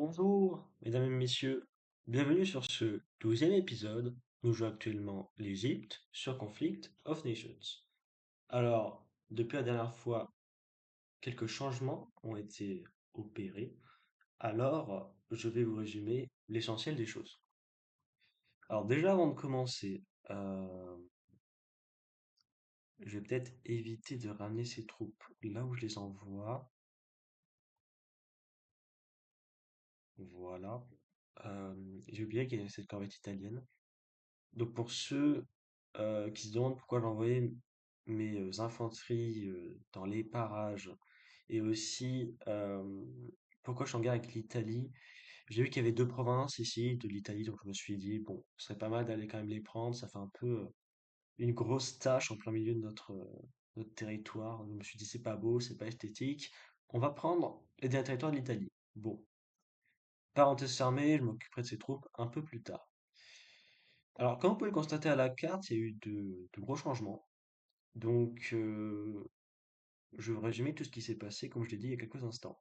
Bonjour, mesdames et messieurs. Bienvenue sur ce 12e épisode. Nous jouons actuellement l'Égypte sur Conflict of Nations. Alors, depuis la dernière fois, quelques changements ont été opérés. Alors, je vais vous résumer l'essentiel des choses. Alors, déjà, avant de commencer, je vais peut-être éviter de ramener ces troupes là où je les envoie. Voilà. J'ai oublié qu'il y avait cette corvette italienne. Donc pour ceux qui se demandent pourquoi j'ai envoyé mes infanteries dans les parages et aussi pourquoi je suis en guerre avec l'Italie, j'ai vu qu'il y avait deux provinces ici de l'Italie, donc je me suis dit, bon, ce serait pas mal d'aller quand même les prendre, ça fait un peu une grosse tâche en plein milieu de notre territoire. Je me suis dit, c'est pas beau, c'est pas esthétique, on va prendre les derniers territoires de l'Italie. Bon, parenthèse fermée, je m'occuperai de ces troupes un peu plus tard. Alors, comme vous pouvez le constater à la carte, il y a eu de gros changements. Donc, je vais vous résumer tout ce qui s'est passé, comme je l'ai dit il y a quelques instants.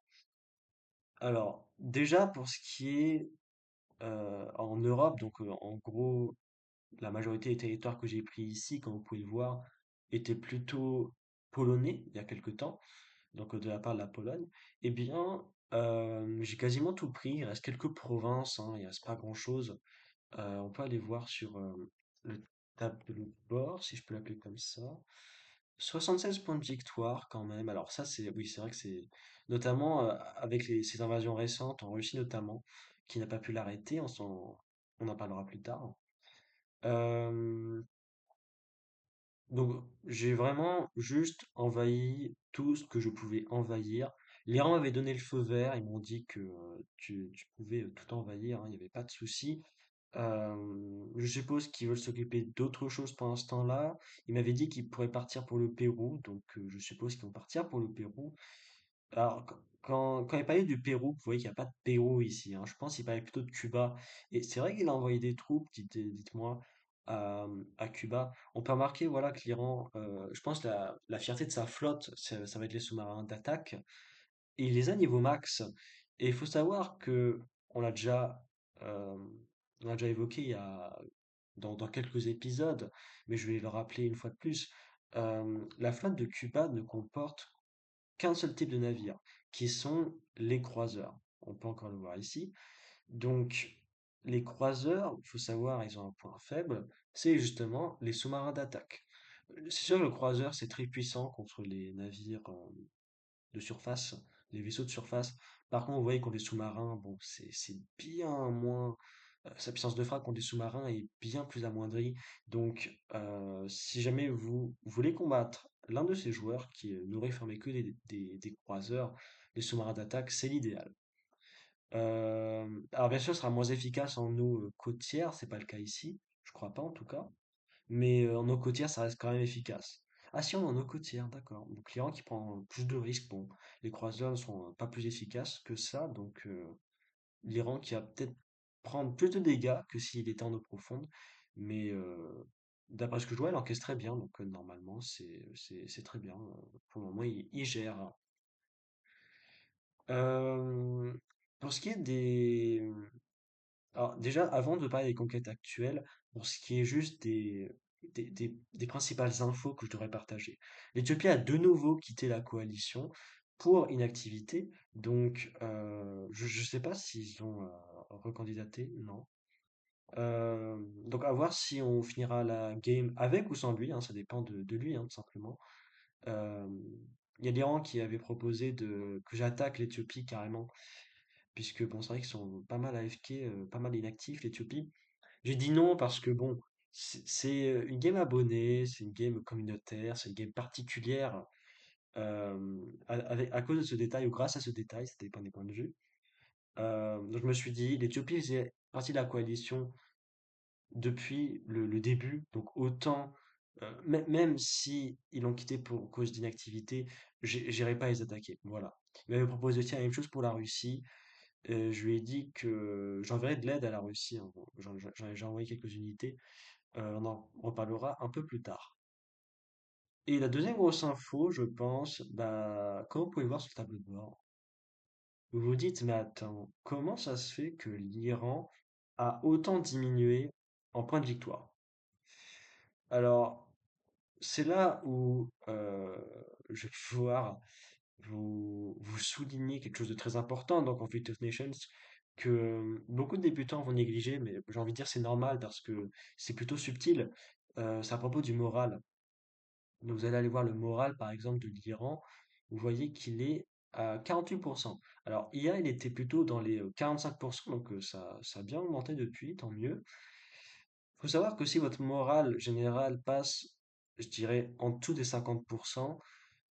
Alors, déjà, pour ce qui est en Europe, donc en gros, la majorité des territoires que j'ai pris ici, comme vous pouvez le voir, étaient plutôt polonais il y a quelque temps, donc de la part de la Pologne. Eh bien, j'ai quasiment tout pris. Il reste quelques provinces, hein, il reste pas grand-chose. On peut aller voir sur le tableau de bord, si je peux l'appeler comme ça. 76 points de victoire quand même. Alors ça, oui, c'est vrai que c'est notamment avec ces invasions récentes en Russie notamment, qui n'a pas pu l'arrêter. On en parlera plus tard. Euh, donc j'ai vraiment juste envahi tout ce que je pouvais envahir. L'Iran m'avait donné le feu vert. Ils m'ont dit que tu pouvais tout envahir, hein, il n'y avait pas de souci. Je suppose qu'ils veulent s'occuper d'autre chose pendant ce temps-là. Il m'avait dit qu'ils pourraient partir pour le Pérou, donc je suppose qu'ils vont partir pour le Pérou. Alors, quand il parlait du Pérou, vous voyez qu'il n'y a pas de Pérou ici, hein. Je pense qu'il parlait plutôt de Cuba. Et c'est vrai qu'il a envoyé des troupes, dites-moi, à Cuba. On peut remarquer, voilà, que l'Iran, je pense, la fierté de sa flotte, ça va être les sous-marins d'attaque. Et il les a niveau max. Et il faut savoir que on l'a déjà, euh, on l'a déjà évoqué dans quelques épisodes, mais je vais le rappeler une fois de plus. La flotte de Cuba ne comporte qu'un seul type de navire, qui sont les croiseurs. On peut encore le voir ici. Donc, les croiseurs, il faut savoir, ils ont un point faible, c'est justement les sous-marins d'attaque. C'est sûr que le croiseur, c'est très puissant contre les navires de surface, les vaisseaux de surface. Par contre, vous voyez, contre les sous-marins, bon, c'est bien moins. Sa puissance de frappe contre des sous-marins est bien plus amoindrie. Donc, si jamais vous voulez combattre l'un de ces joueurs qui n'aurait formé que des croiseurs, des sous-marins d'attaque, c'est l'idéal. Alors, bien sûr, ce sera moins efficace en eau côtière, c'est pas le cas ici, je crois pas en tout cas. Mais en eau côtière, ça reste quand même efficace. Ah si, on est en eau côtière, d'accord. Donc l'Iran qui prend plus de risques. Bon, les croiseurs ne sont pas plus efficaces que ça, donc l'Iran qui va peut-être prendre plus de dégâts que s'il était en eau profonde. Mais d'après ce que je vois, il encaisse très bien, donc normalement c'est très bien. Pour le moment, il gère. Euh, pour ce qui est des, alors déjà, avant de parler des conquêtes actuelles, pour ce qui est juste des principales infos que je devrais partager. L'Éthiopie a de nouveau quitté la coalition pour inactivité, donc je ne sais pas s'ils ont recandidaté, non. Donc à voir si on finira la game avec ou sans lui, hein, ça dépend de lui, hein, tout simplement. Euh, Il y a l'Iran qui avait proposé que j'attaque l'Éthiopie carrément, puisque bon, c'est vrai qu'ils sont pas mal AFK, pas mal inactifs, l'Éthiopie. J'ai dit non parce que bon, c'est une game abonnée, c'est une game communautaire, c'est une game particulière à cause de ce détail ou grâce à ce détail, ça dépend des points de vue. Donc je me suis dit, l'Éthiopie faisait partie de la coalition depuis le début, donc autant, même si ils l'ont quitté pour cause d'inactivité, j'irai pas les attaquer. Voilà. Il m'avait proposé aussi la même chose pour la Russie. Je lui ai dit que j'enverrais de l'aide à la Russie, hein. Bon, j'en ai déjà envoyé quelques unités. On en reparlera un peu plus tard. Et la deuxième grosse info, je pense, bah, comme vous pouvez le voir sur le tableau de bord, vous vous dites, mais attends, comment ça se fait que l'Iran a autant diminué en points de victoire? Alors, c'est là où je vais pouvoir vous soulignez quelque chose de très important dans Conflict of Nations que beaucoup de débutants vont négliger, mais j'ai envie de dire c'est normal parce que c'est plutôt subtil. C'est à propos du moral. Donc vous allez aller voir le moral, par exemple, de l'Iran. Vous voyez qu'il est à 48%. Alors, hier, il était plutôt dans les 45%, donc ça a bien augmenté depuis, tant mieux. Il faut savoir que si votre morale générale passe, je dirais, en dessous des 50%,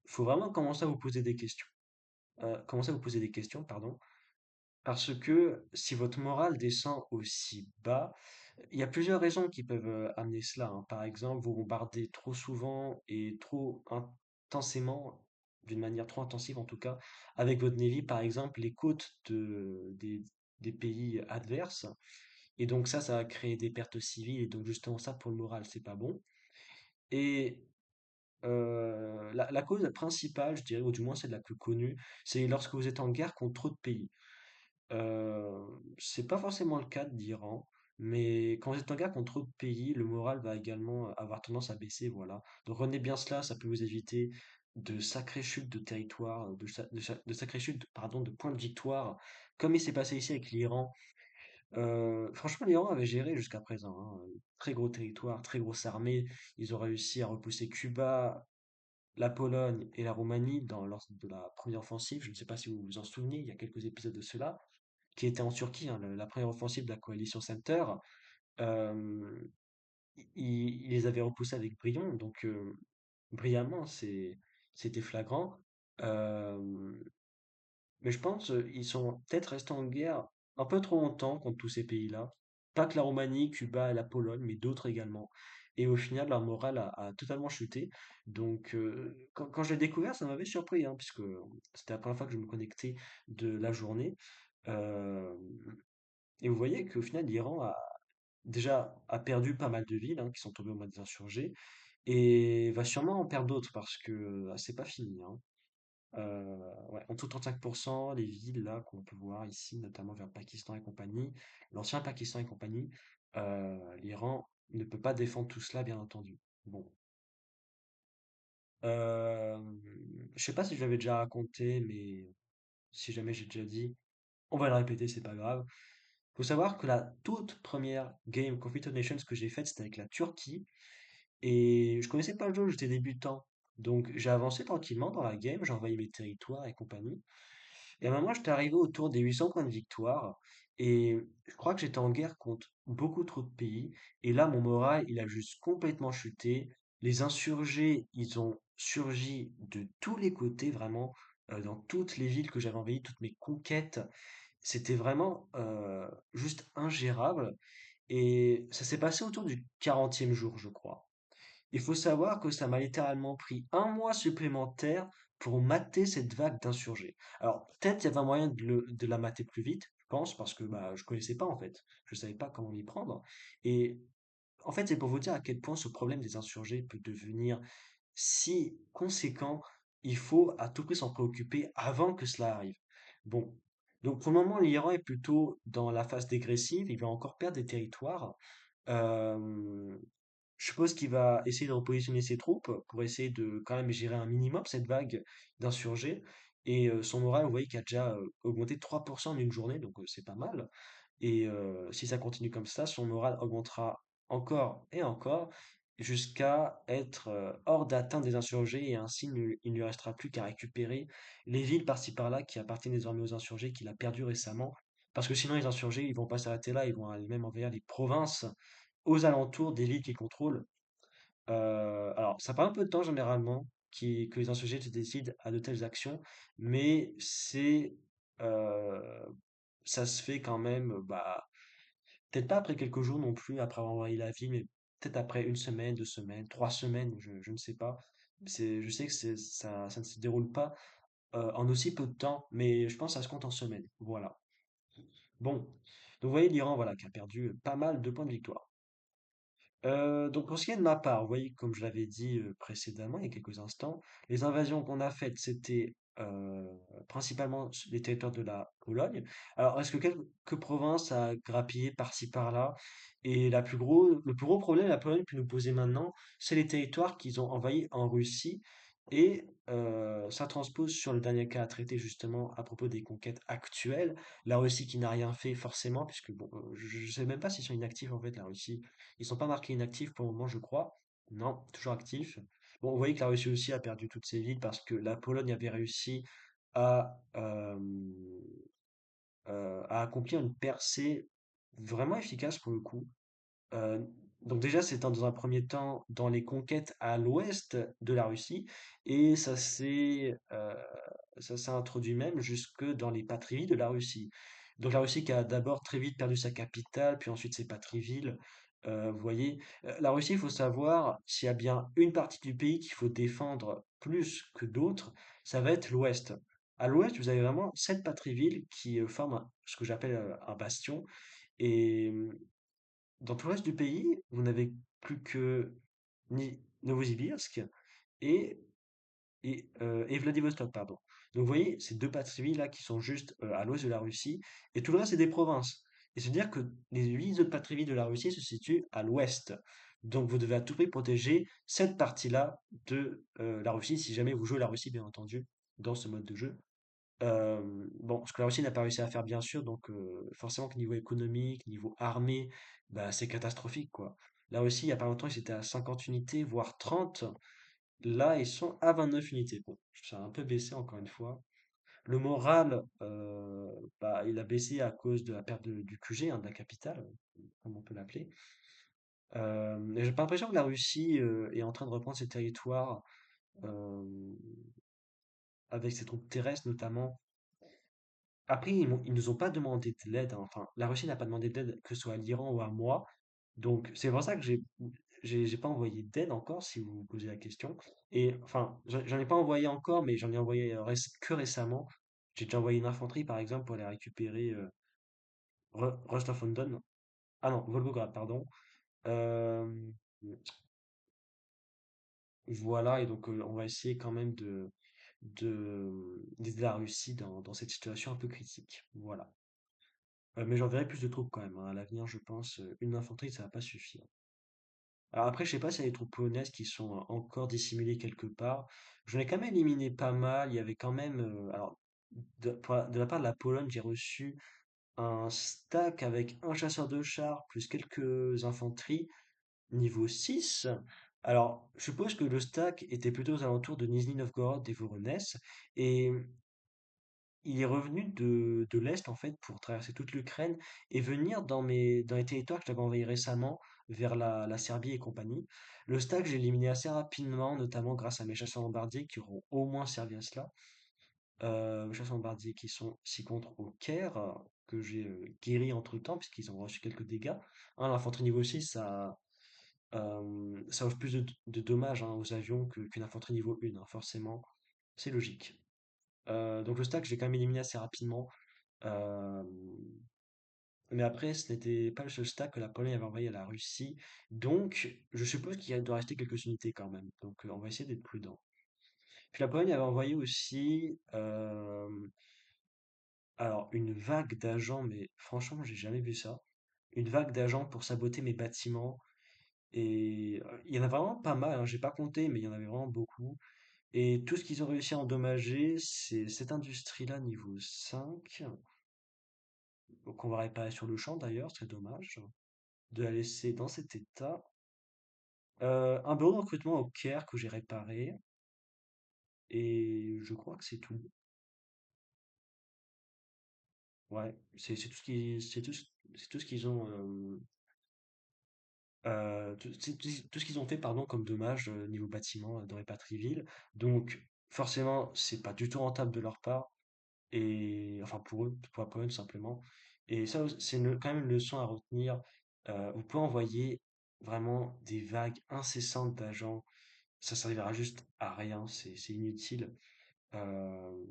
il faut vraiment commencer à vous poser des questions. Commencer à vous poser des questions, pardon. Parce que si votre morale descend aussi bas, il y a plusieurs raisons qui peuvent amener cela, hein. Par exemple, vous bombardez trop souvent et trop intensément, d'une manière trop intensive en tout cas, avec votre Navy, par exemple, les côtes des pays adverses. Et donc ça va créer des pertes civiles. Et donc justement ça, pour le moral, c'est pas bon. Et la cause principale, je dirais, ou du moins c'est la plus connue, c'est lorsque vous êtes en guerre contre trop de pays. C'est pas forcément le cas de l'Iran, mais quand vous êtes en guerre contre d'autres pays, le moral va également avoir tendance à baisser, voilà. Donc retenez bien cela, ça peut vous éviter de sacrées chutes de territoire, de sacrées chutes, pardon, de points de victoire, comme il s'est passé ici avec l'Iran. Franchement, l'Iran avait géré jusqu'à présent, hein, très gros territoire, très grosse armée. Ils ont réussi à repousser Cuba, la Pologne et la Roumanie lors de la première offensive. Je ne sais pas si vous vous en souvenez, il y a quelques épisodes de cela qui était en Turquie, hein, la première offensive de la coalition Center, euh, il les avait repoussés avec brio, donc brillamment, c'était flagrant. Euh, mais je pense ils sont peut-être restés en guerre un peu trop longtemps contre tous ces pays-là. Pas que la Roumanie, Cuba et la Pologne, mais d'autres également. Et au final, leur morale a totalement chuté. Donc, quand je l'ai découvert, ça m'avait surpris, hein, puisque c'était la première fois que je me connectais de la journée. Euh, Et vous voyez qu'au final, l'Iran a perdu pas mal de villes hein, qui sont tombées aux mains des insurgés et va sûrement en perdre d'autres parce que c'est pas fini, hein. Ouais, en tout 35%, les villes là qu'on peut voir ici, notamment vers le Pakistan et compagnie, l'ancien Pakistan et compagnie, l'Iran ne peut pas défendre tout cela, bien entendu. Bon, euh, je sais pas si je l'avais déjà raconté, mais si jamais j'ai déjà dit, on va le répéter, c'est pas grave. Faut savoir que la toute première game Conflict of Nations que j'ai faite, c'était avec la Turquie. Et je connaissais pas le jeu, j'étais débutant. Donc j'ai avancé tranquillement dans la game, j'ai envahi mes territoires et compagnie. Et à un moment, j'étais arrivé autour des 800 points de victoire. Et je crois que j'étais en guerre contre beaucoup trop de pays. Et là, mon moral, il a juste complètement chuté. Les insurgés, ils ont surgi de tous les côtés, vraiment, dans toutes les villes que j'avais envahies, toutes mes conquêtes. C'était vraiment juste ingérable. Et ça s'est passé autour du 40e jour, je crois. Il faut savoir que ça m'a littéralement pris un mois supplémentaire pour mater cette vague d'insurgés. Alors, peut-être il y avait un moyen de la mater plus vite, je pense, parce que bah, je connaissais pas en fait. Je savais pas comment m'y prendre. Et en fait, c'est pour vous dire à quel point ce problème des insurgés peut devenir si conséquent, il faut à tout prix s'en préoccuper avant que cela arrive. Bon. Donc pour le moment, l'Iran est plutôt dans la phase dégressive, il va encore perdre des territoires. Euh, je suppose qu'il va essayer de repositionner ses troupes pour essayer de quand même gérer un minimum cette vague d'insurgés. Et son moral, vous voyez, qui a déjà augmenté de 3% en une journée, donc c'est pas mal. Et si ça continue comme ça, son moral augmentera encore et encore jusqu'à être hors d'atteinte des insurgés et ainsi il ne lui restera plus qu'à récupérer les villes par-ci par-là qui appartiennent désormais aux insurgés qu'il a perdu récemment. Parce que sinon les insurgés, ils vont pas s'arrêter là, ils vont aller même envahir les provinces aux alentours des villes qu'ils contrôlent. Alors ça prend un peu de temps généralement que les insurgés se décident à de telles actions, mais euh, ça se fait quand même, bah, peut-être pas après quelques jours non plus, après avoir envahi la ville, mais peut-être après une semaine, 2 semaines, 3 semaines, je ne sais pas. Je sais que ça ne se déroule pas en aussi peu de temps, mais je pense que ça se compte en semaines. Voilà. Bon. Donc vous voyez l'Iran, voilà, qui a perdu pas mal de points de victoire. Donc pour ce qui est de ma part, vous voyez, comme je l'avais dit précédemment, il y a quelques instants, les invasions qu'on a faites, c'était euh, principalement sur les territoires de la Pologne. Alors, est-ce que quelques provinces à grappiller par-ci par-là? Et le plus gros problème que la Pologne peut nous poser maintenant, c'est les territoires qu'ils ont envahis en Russie. Et ça transpose sur le dernier cas à traiter justement à propos des conquêtes actuelles. La Russie qui n'a rien fait forcément, puisque bon, je ne sais même pas s'ils sont inactifs en fait, la Russie. Ils sont pas marqués inactifs pour le moment, je crois. Non, toujours actifs. Bon, vous voyez que la Russie aussi a perdu toutes ses villes parce que la Pologne avait réussi à, à accomplir une percée vraiment efficace pour le coup. Euh, donc déjà, c'était dans un premier temps dans les conquêtes à l'ouest de la Russie, et ça s'est introduit même jusque dans les patries de la Russie. Donc la Russie qui a d'abord très vite perdu sa capitale, puis ensuite ses patries-villes. Vous voyez, la Russie, il faut savoir, s'il y a bien une partie du pays qu'il faut défendre plus que d'autres, ça va être l'ouest. À l'ouest, vous avez vraiment cette patrie-ville qui forme ce que j'appelle un bastion. Et dans tout le reste du pays, vous n'avez plus que Novosibirsk et, et Vladivostok, pardon. Donc vous voyez, ces deux patries là qui sont juste à l'ouest de la Russie, et tout le reste c'est des provinces. Et c'est-à-dire que les 8 autres patries de la Russie se situent à l'ouest. Donc vous devez à tout prix protéger cette partie-là de la Russie, si jamais vous jouez la Russie, bien entendu, dans ce mode de jeu. Bon, ce que la Russie n'a pas réussi à faire, bien sûr, donc forcément que niveau économique, niveau armée, bah, c'est catastrophique, quoi. La Russie, il y a pas longtemps, ils étaient à 50 unités, voire 30. Là, ils sont à 29 unités. Bon, ça a un peu baissé, encore une fois. Le moral, bah, il a baissé à cause de la perte du QG, hein, de la capitale, comme on peut l'appeler. Et j'ai pas l'impression que la Russie est en train de reprendre ses territoires euh, avec ses troupes terrestres, notamment. Après, ils nous ont pas demandé de l'aide, hein. Enfin, la Russie n'a pas demandé d'aide, que ce soit à l'Iran ou à moi. Donc, c'est pour ça que j'ai pas envoyé d'aide encore, si vous vous posez la question. Et enfin, j'en ai pas envoyé encore, mais j'en ai envoyé que récemment. J'ai déjà envoyé une infanterie, par exemple, pour aller récupérer Rostov-on-Don. Ah non, Volgograd, pardon. Euh, voilà, et donc on va essayer quand même d'aider la Russie dans cette situation un peu critique. Voilà. Mais j'enverrai plus de troupes quand même, hein. À l'avenir, je pense, une infanterie, ça va pas suffire. Alors après, je sais pas s'il y a des troupes polonaises qui sont encore dissimulées quelque part. J'en ai quand même éliminé pas mal. Il y avait quand même, alors, de la part de la Pologne, j'ai reçu un stack avec un chasseur de chars plus quelques infanteries niveau 6. Alors, je suppose que le stack était plutôt aux alentours de Nizhny Novgorod et Voronezh. Et il est revenu de l'Est, en fait, pour traverser toute l'Ukraine et venir dans les territoires que j'avais envahis récemment, vers la Serbie et compagnie. Le stack, j'ai éliminé assez rapidement, notamment grâce à mes chasseurs bombardiers qui auront au moins servi à cela. Mes chasseurs bombardiers qui sont 6 contre au Caire, que j'ai guéri entre-temps, puisqu'ils ont reçu quelques dégâts. Hein, l'infanterie niveau 6, ça offre plus de dommages, hein, aux avions qu'une infanterie niveau 1, hein, forcément. C'est logique. Donc le stack, je l'ai quand même éliminé assez rapidement. Euh, mais après, ce n'était pas le seul stack que la Pologne avait envoyé à la Russie. Donc, je suppose qu'il doit rester quelques unités quand même. Donc, on va essayer d'être prudent. Puis la Pologne avait envoyé aussi alors une vague d'agents, mais franchement, j'ai jamais vu ça. Une vague d'agents pour saboter mes bâtiments. Et il y en a vraiment pas mal, hein, j'ai pas compté, mais il y en avait vraiment beaucoup. Et tout ce qu'ils ont réussi à endommager, c'est cette industrie-là niveau 5. Donc on va réparer sur le champ d'ailleurs, c'est dommage de la laisser dans cet état. Un bureau de recrutement au Caire que j'ai réparé, et je crois que c'est tout. Ouais, c'est tout ce qui, c'est tout ce qu'ils ont, tout ce qu'ils ont fait, pardon, comme dommage niveau bâtiment dans les patries-villes. Donc forcément, c'est pas du tout rentable de leur part, et enfin pour eux, pour la Pologne simplement. Et ça, c'est quand même une leçon à retenir. Vous pouvez envoyer vraiment des vagues incessantes d'agents, ça servira juste à rien, c'est inutile. Euh,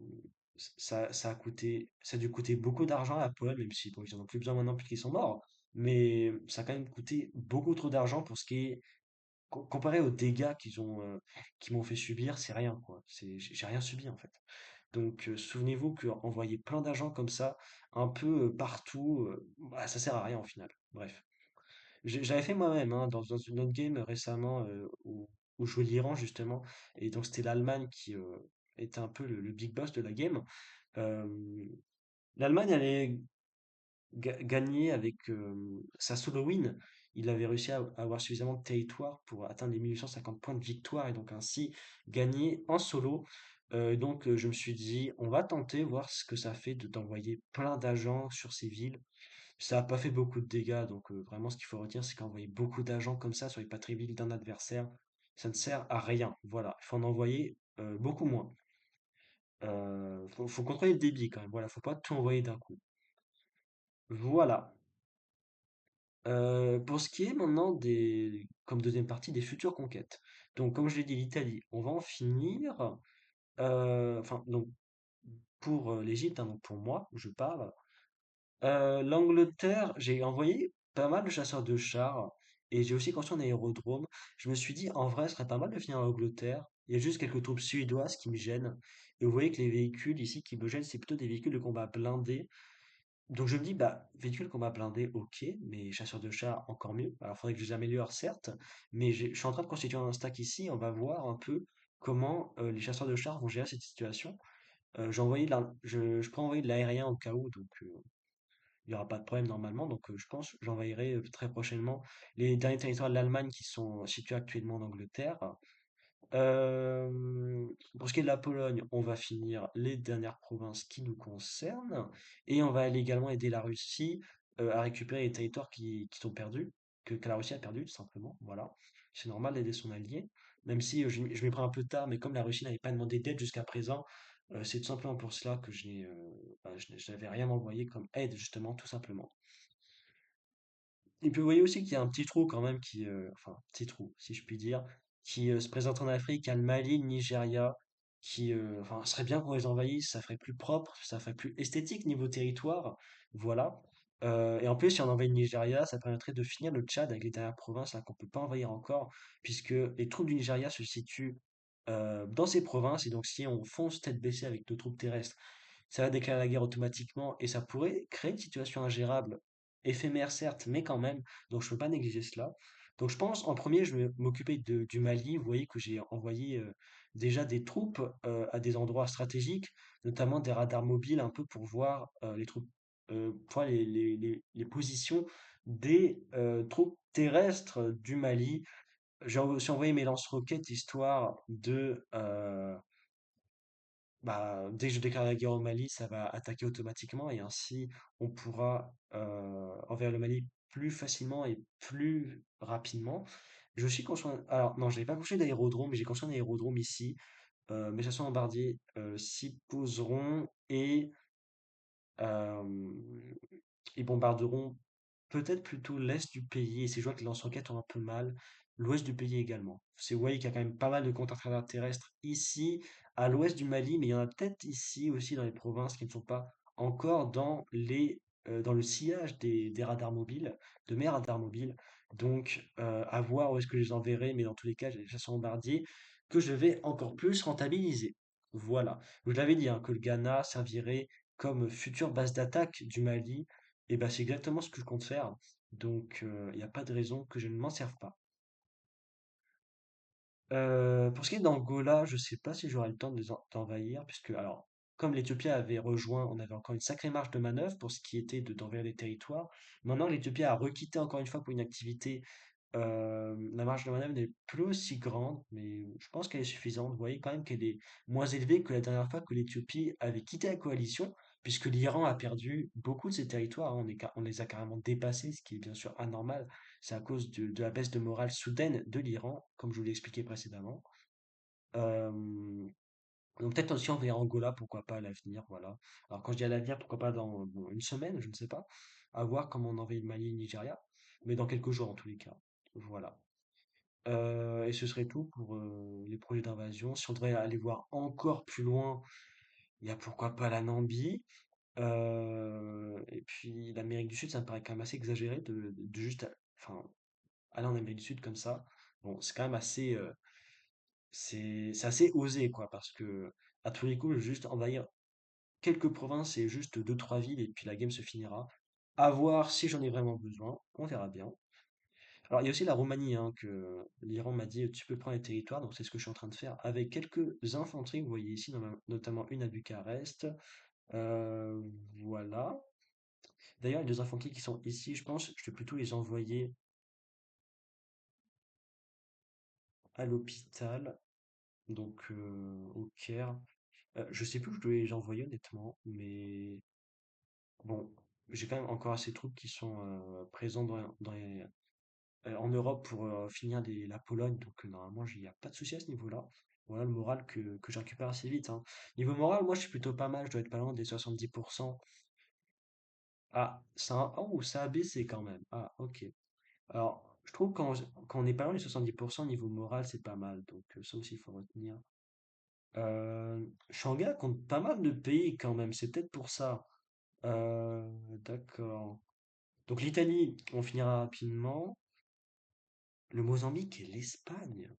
ça a dû coûter beaucoup d'argent à la Pologne, même si bon, ils en ont plus besoin maintenant puisqu'ils sont morts. Mais ça a quand même coûté beaucoup trop d'argent pour ce qui est comparé aux dégâts qu'ils m'ont fait subir, c'est rien quoi. J'ai rien subi en fait. Donc, souvenez-vous qu'envoyer plein d'agents comme ça, un peu partout, bah, ça sert à rien au final. Bref. J'avais fait moi-même hein, dans une autre game récemment où je jouais l'Iran justement. Et donc, c'était l'Allemagne qui était un peu le big boss de la game. Euh, L'Allemagne allait gagner avec sa solo win. Il avait réussi à avoir suffisamment de territoire pour atteindre les 1850 points de victoire et donc ainsi gagner en solo. Donc je me suis dit, on va tenter, voir ce que ça fait d'envoyer plein d'agents sur ces villes. Ça n'a pas fait beaucoup de dégâts, donc vraiment ce qu'il faut retenir, c'est qu'envoyer beaucoup d'agents comme ça sur les patrie-villes d'un adversaire, ça ne sert à rien. Voilà, il faut en envoyer beaucoup moins. Faut contrôler le débit quand même, voilà, faut pas tout envoyer d'un coup. Voilà. Pour ce qui est maintenant comme deuxième partie, des futures conquêtes. Donc, comme je l'ai dit, l'Italie, on va en finir. Enfin, donc, pour l'Égypte, hein, donc pour moi, je parle. L'Angleterre, j'ai envoyé pas mal de chasseurs de chars et j'ai aussi construit un aérodrome. Je me suis dit, en vrai, ce serait pas mal de finir en Angleterre. Il y a juste quelques troupes suédoises qui me gênent. Et vous voyez que les véhicules ici qui me gênent, c'est plutôt des véhicules de combat blindés. Donc je me dis, bah, véhicule combat blindé, ok, mais chasseur de chars, encore mieux. Alors il faudrait que je les améliore, certes, mais je suis en train de constituer un stack ici, on va voir un peu comment les chasseurs de chars vont gérer cette situation. Je peux envoyer de l'aérien au cas où, donc il n'y aura pas de problème normalement. Donc je pense que j'envahirai très prochainement les derniers territoires de l'Allemagne qui sont situés actuellement en Angleterre. Pour ce qui est de la Pologne, on va finir les dernières provinces qui nous concernent et on va aller également aider la Russie à récupérer les territoires qui sont perdus, que la Russie a perdu tout simplement. Voilà, c'est normal d'aider son allié, même si je m'y prends un peu tard, mais comme la Russie n'avait pas demandé d'aide jusqu'à présent, c'est tout simplement pour cela que je n'avais rien envoyé comme aide justement, tout simplement. Et puis vous voyez aussi qu'il y a un petit trou quand même enfin, petit trou, si je puis dire, qui se présente en Afrique. Il y a le Mali, le Nigeria, enfin, ce serait bien qu'on les envahisse, ça ferait plus propre, ça ferait plus esthétique niveau territoire, voilà. Et en plus, si on envahit le Nigeria, ça permettrait de finir le Tchad avec les dernières provinces là, qu'on peut pas envahir encore, puisque les troupes du Nigeria se situent dans ces provinces, et donc si on fonce tête baissée avec nos troupes terrestres, ça va déclarer la guerre automatiquement et ça pourrait créer une situation ingérable, éphémère certes, mais quand même. Donc je ne peux pas négliger cela. Donc je pense en premier, je vais m'occuper du Mali. Vous voyez que j'ai envoyé déjà des troupes à des endroits stratégiques, notamment des radars mobiles, un peu pour voir les troupes, pour voir les positions des troupes terrestres du Mali. J'ai aussi envoyé mes lance-roquettes histoire bah, dès que je déclare la guerre au Mali, ça va attaquer automatiquement et ainsi on pourra envers le Mali plus facilement et plus rapidement. Je suis construit alors non, je n'ai pas construit d'aérodrome, mais j'ai construit un aérodrome ici. Mes chasseurs bombardiers s'y poseront et euh, ils bombarderont peut-être plutôt l'est du pays, et c'est je vois que les lance-roquettes ont un peu mal, l'ouest du pays également. Vous voyez qu'il y a quand même pas mal de contre-radars terrestres ici, à l'ouest du Mali, mais il y en a peut-être ici aussi dans les provinces qui ne sont pas encore dans le sillage des radars mobiles, de mes radars mobiles. Donc, à voir où est-ce que je les enverrai, mais dans tous les cas, j'ai des chasseurs bombardiers que je vais encore plus rentabiliser. Voilà. Je l'avais dit, hein, que le Ghana servirait comme future base d'attaque du Mali, et ben c'est exactement ce que je compte faire. Donc, il n'y a pas de raison que je ne m'en serve pas. Pour ce qui est d'Angola, je sais pas si j'aurai le temps d'envahir, puisque, alors, comme l'Éthiopie avait rejoint, on avait encore une sacrée marge de manœuvre pour ce qui était d'envahir des territoires. Maintenant, l'Éthiopie a requitté encore une fois pour une activité. La marge de manœuvre n'est plus aussi grande, mais je pense qu'elle est suffisante. Vous voyez quand même qu'elle est moins élevée que la dernière fois que l'Éthiopie avait quitté la coalition, puisque l'Iran a perdu beaucoup de ses territoires, hein. On les a carrément dépassés, ce qui est bien sûr anormal. C'est à cause de la baisse de morale soudaine de l'Iran, comme je vous l'ai expliqué précédemment. Euh, donc peut-être aussi envers Angola, pourquoi pas à l'avenir, voilà. Alors quand je dis à l'avenir, pourquoi pas dans bon, une semaine, je ne sais pas, à voir comment on envahit le Mali et le Nigeria, mais dans quelques jours en tous les cas. Voilà. Et ce serait tout pour les projets d'invasion. Si on devrait aller voir encore plus loin, il y a pourquoi pas la Namibie. Et puis l'Amérique du Sud, ça me paraît quand même assez exagéré de juste enfin, aller en Amérique du Sud comme ça. Bon, c'est quand même assez, c'est assez osé, quoi, parce que À tous les coups, je vais juste envahir quelques provinces et juste deux, trois villes, et puis la game se finira. À voir si j'en ai vraiment besoin, on verra bien. Alors, il y a aussi la Roumanie, hein, que l'Iran m'a dit, tu peux prendre les territoires, donc c'est ce que je suis en train de faire, avec quelques infanteries, vous voyez ici, notamment une à Bucarest. Euh, voilà. D'ailleurs, les deux infanteries qui sont ici, je pense, je vais plutôt les envoyer à l'hôpital, donc au Caire. Je sais plus où je dois les envoyer honnêtement, mais bon, j'ai quand même encore assez de troupes qui sont présents en Europe pour finir la Pologne, donc normalement il n'y a pas de souci à ce niveau-là. Voilà le moral que je récupère assez vite, hein. Niveau moral, moi je suis plutôt pas mal, je dois être pas loin des 70%. Ah, ça a baissé quand même. Ah, ok. Alors, je trouve quand on est pas loin des 70%, niveau moral, c'est pas mal, donc ça aussi il faut retenir. Shanghai compte pas mal de pays quand même, c'est peut-être pour ça. D'accord. Donc l'Italie, on finira rapidement. Le Mozambique et l'Espagne.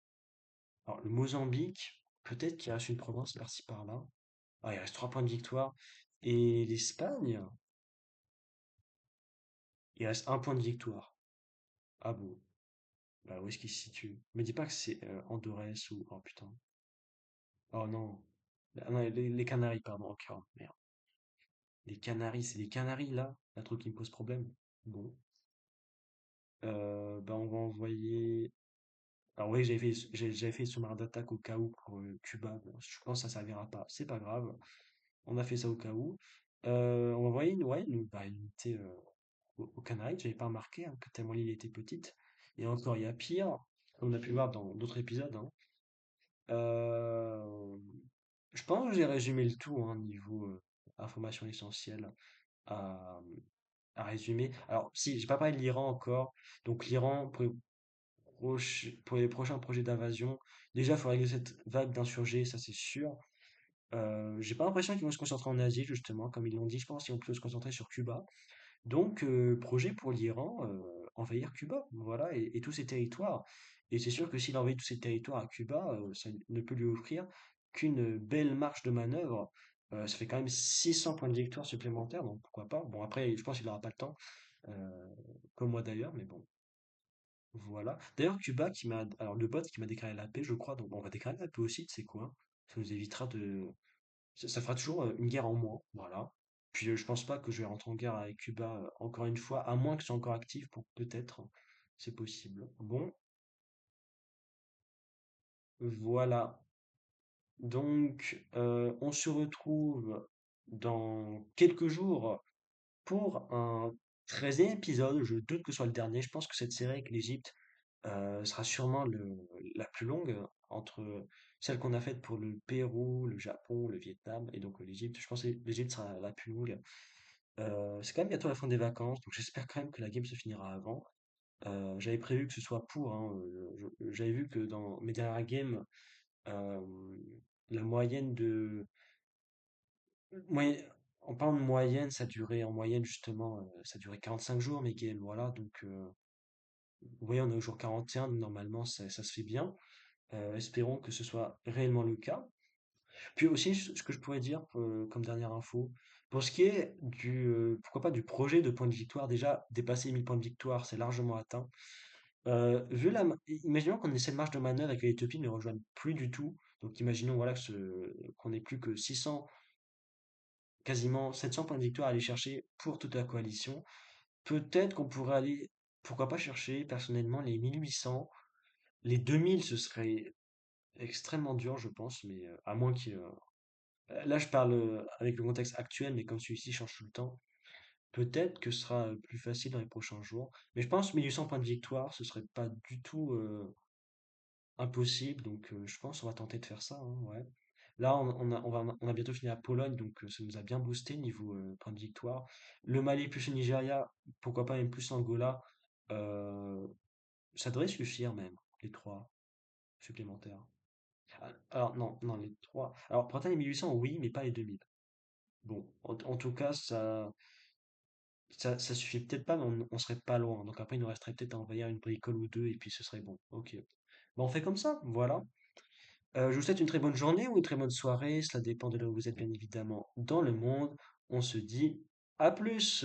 Alors le Mozambique, peut-être qu'il reste une province par-ci par-là. Ah, il reste 3 points de victoire. Et l'Espagne, il reste 1 point de victoire. Ah bon, bah où est-ce qu'il se situe? Me dis pas que c'est Andorres ou... Oh putain. Oh non. Ah non, les Canaries, pardon. Ok, oh, merde. Les Canaries, c'est les Canaries là, la truc qui me pose problème. Bon. Bah on va envoyer. Alors oui, j'avais fait sous-marin d'attaque au cas où pour Cuba. Bon, je pense que ça servira pas. C'est pas grave. On a fait ça au cas où. On va envoyer une unité aux Canaries. J'avais pas remarqué hein, que tellement l'île était petite. Et encore, il y a pire. On a pu le voir dans d'autres épisodes, hein. Euh, je pense que j'ai résumé le tout hein, niveau information essentielle à, à résumer. Alors, si, j'ai pas parlé de l'Iran encore. Donc, l'Iran, pour les prochains projets d'invasion, déjà, il faut régler cette vague d'insurgés, ça c'est sûr. J'ai pas l'impression qu'ils vont se concentrer en Asie, justement, comme ils l'ont dit. Je pense qu'ils vont plutôt se concentrer sur Cuba. Donc, projet pour l'Iran, envahir Cuba, voilà, et tous ces territoires. Et c'est sûr que s'il envahit tous ces territoires à Cuba, ça ne peut lui offrir qu'une belle marge de manœuvre. Ça fait quand même 600 points de victoire supplémentaires, donc pourquoi pas. Bon, après, je pense qu'il n'aura pas le temps, euh, comme moi d'ailleurs, mais bon, voilà. D'ailleurs, Cuba qui m'a, alors le bot qui m'a déclaré la paix, je crois, donc on va déclarer la paix aussi, tu sais quoi? Ça nous évitera ça fera toujours une guerre en moins, voilà. Puis je pense pas que je vais rentrer en guerre avec Cuba encore une fois, à moins que ce soit encore actif, pour peut-être, c'est possible. Bon, voilà. Donc, on se retrouve dans quelques jours pour un 13e épisode. Je doute que ce soit le dernier. Je pense que cette série avec l'Égypte sera sûrement la plus longue entre celle qu'on a faite pour le Pérou, le Japon, le Vietnam et donc l'Égypte. Je pense que l'Égypte sera la plus longue. C'est quand même bientôt la fin des vacances, donc j'espère quand même que la game se finira avant. J'avais prévu que ce soit pour, hein, j'avais vu que dans mes dernières games, euh, la moyenne de... moyenne- en parlant de moyenne, ça durait en moyenne justement, ça durait 45 jours mes games, voilà, donc vous voyez, on est au jour 41, donc normalement ça se fait bien. Espérons que ce soit réellement le cas. Puis aussi, ce que je pourrais dire comme dernière info, pour ce qui est pourquoi pas du projet de points de victoire, déjà dépasser 1000 points de victoire, c'est largement atteint. Imaginons qu'on ait cette marge de manœuvre et que l'Éthiopie ne rejoigne plus du tout. Donc imaginons voilà, qu'on ait plus que 600, quasiment 700 points de victoire à aller chercher pour toute la coalition. Peut-être qu'on pourrait aller, pourquoi pas chercher personnellement les 1800. Les 2000, ce serait extrêmement dur, je pense, mais à moins qu'il y ait là, je parle avec le contexte actuel, mais comme celui-ci change tout le temps, peut-être que ce sera plus facile dans les prochains jours. Mais je pense 1800 points de victoire, ce serait pas du tout impossible. Donc, je pense qu'on va tenter de faire ça, hein, ouais. Là, on a bientôt fini la Pologne, donc ça nous a bien boosté niveau points de victoire. Le Mali plus le Nigeria, pourquoi pas même plus l'Angola, euh, ça devrait suffire même, les trois supplémentaires. Ah, alors, non, non, les trois. Alors, pour atteindre les 1800, oui, mais pas les 2000. Bon, en tout cas, ça suffit peut-être pas, mais on serait pas loin. Donc après, il nous resterait peut-être à envahir une bricole ou deux, et puis ce serait bon. Ok. Bon, on fait comme ça, voilà. Je vous souhaite une très bonne journée ou une très bonne soirée, cela dépend de là où vous êtes bien évidemment dans le monde. On se dit à plus!